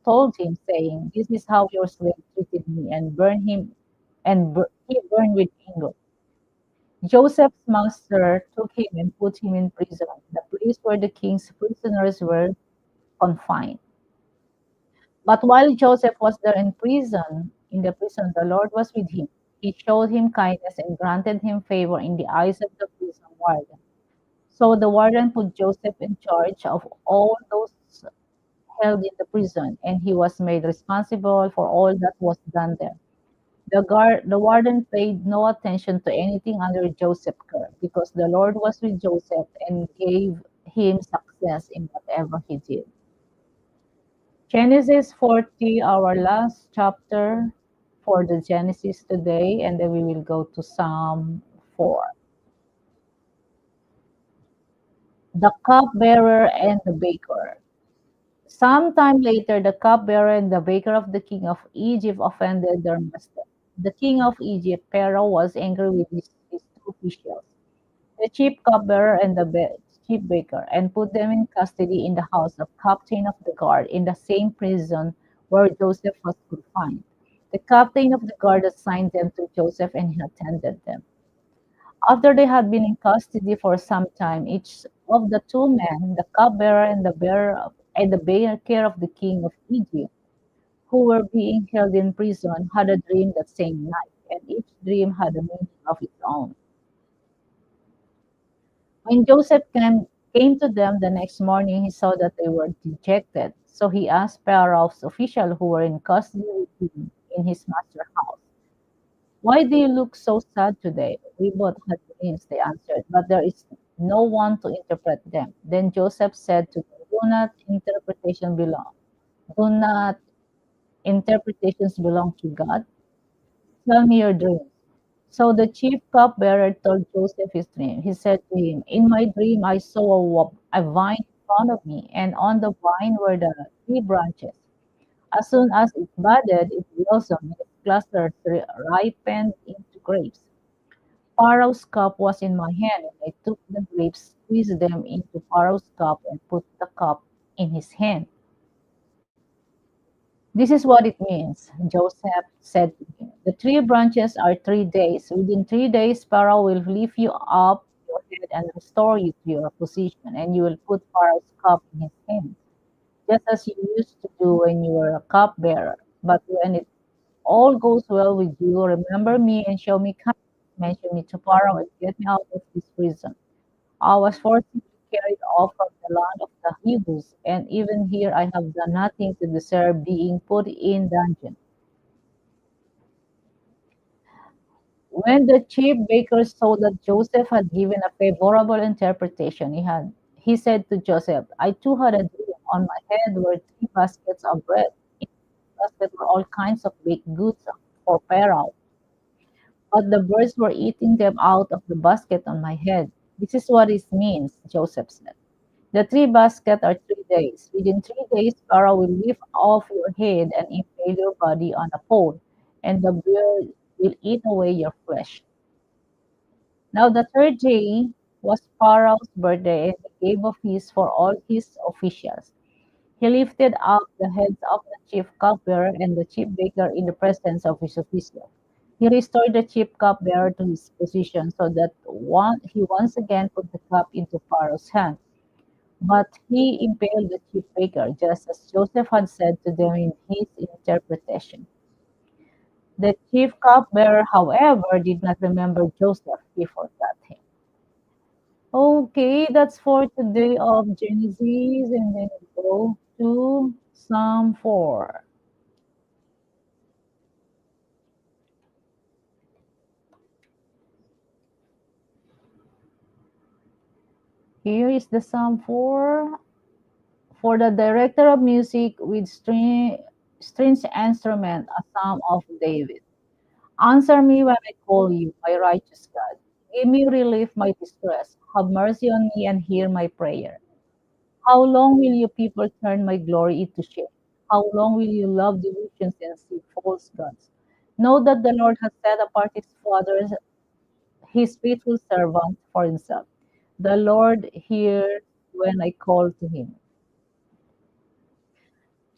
told him, saying, this is how your slave treated me, and burned him, and he burned with anger. Joseph's master took him and put him in prison, the place where the king's prisoners were confined. But while Joseph was there in the prison, the Lord was with him. He showed him kindness and granted him favor in the eyes of the prison warden. So the warden put Joseph in charge of all those held in the prison, and he was made responsible for all that was done there. The warden paid no attention to anything under Joseph's care, because the Lord was with Joseph and gave him success in whatever he did. Genesis 40, our last chapter for the Genesis today, and then we will go to Psalm 4. The cupbearer and the baker. Sometime later, the cupbearer and the baker of the king of Egypt offended their master. The king of Egypt, Pharaoh, was angry with his two officials, the chief cupbearer and the chief baker, and put them in custody in the house of captain of the guard in the same prison where Joseph was confined. The captain of the guard assigned them to Joseph, and he attended them. After they had been in custody for some time, each of the two men, the cupbearer and the baker of the king of Egypt, who were being held in prison, had a dream that same night, and each dream had a meaning of its own. When came to them the next morning, he saw that they were dejected. So he asked Pharaoh's officials who were in custody with him in his master's house, "Why do you look so sad today?" "We both had dreams," they answered, "but there is no one to interpret them." Then Joseph said to them, Do not interpretations belong to God? Tell me your dreams." So the chief cupbearer told Joseph his dream. He said to him, "In my dream I saw a vine in front of me, and on the vine were the three branches. As soon as it budded, it blossomed, and its clusters ripened into grapes. Pharaoh's cup was in my hand, and I took the grapes, squeezed them into Pharaoh's cup, and put the cup in his hand. This is what it means," Joseph said to him. "The three branches are 3 days. Within 3 days, Pharaoh will lift you up your head and restore you to your position, and you will put Pharaoh's cup in his hand, just as you used to do when you were a cupbearer. But when it all goes well with you, remember me and show me kindness. Mention me to Pharaoh and get me out of this prison. I was forcibly carried off from the land of the Hebrews, and even here I have done nothing to deserve being put in dungeon." When the chief baker saw that Joseph had given a favorable interpretation, he said to Joseph, "I too had a dream. On my head were three baskets of bread. In each basket were all kinds of baked goods for Pharaoh, but the birds were eating them out of the basket on my head. This is what it means," Joseph said. "The three baskets are 3 days. Within 3 days, Pharaoh will lift off your head and impale your body on a pole, and the bird will eat away your flesh." Now the third day was Pharaoh's birthday, and he gave a feast for all his officials. He lifted up the heads of the chief cupbearer and the chief baker in the presence of his officials. He restored the chief cupbearer to his position, so that he once again put the cup into Pharaoh's hand. But he impaled the chief baker, just as Joseph had said to them in his interpretation. The chief cupbearer, however, did not remember Joseph. He forgot him. Okay, that's for today of Genesis, and then we go to Psalm 4. Here is the Psalm 4 for the director of music with strings instrument, a Psalm of David. Answer me when I call you, my righteous God. Give me relief, my distress. Have mercy on me and hear my prayer. How long will you people turn my glory into shame? How long will you love delusions and seek false gods? Know that the Lord has set apart his fathers, his faithful servant, for himself. The Lord hears when I call to him.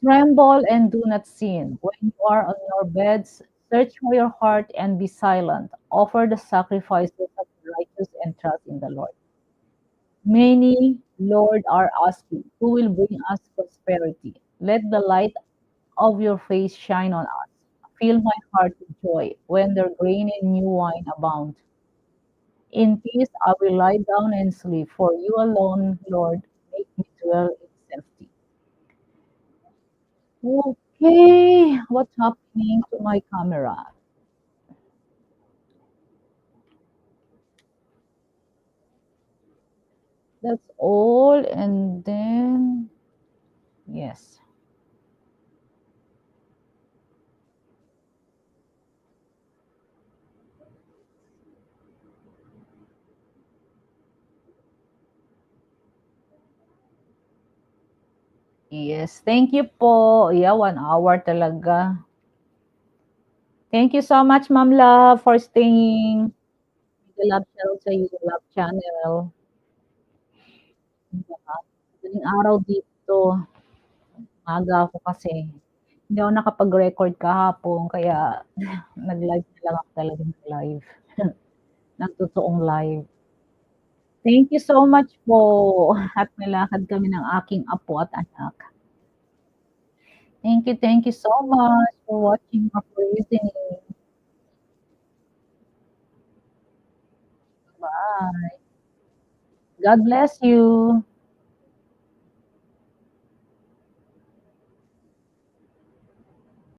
Tremble and do not sin. When you are on your beds, search for your heart and be silent. Offer the sacrifices of the righteous and trust in the Lord. Many, Lord, are asking, who will bring us prosperity? Let the light of your face shine on us. Fill my heart with joy when their grain and new wine abound. In peace I will lie down and sleep, for you alone, Lord, make me dwell in safety. Okay, what's happening to my camera? That's all, and then yes, yes. Thank you po. Yeah, 1 hour talaga. Thank you so much, Ma'am Love, for staying. The Love Channel sa iyo, Love Channel. Madaling araw dito. Maaga ako kasi. Hindi ako nakapag-record kahapon kaya nag-live na lang ako talaga nag-live. Nagtotoong live. Thank you so much po at nilakad kami ng aking apo at anak. Thank you so much for watching or for listening. Bye. God bless you.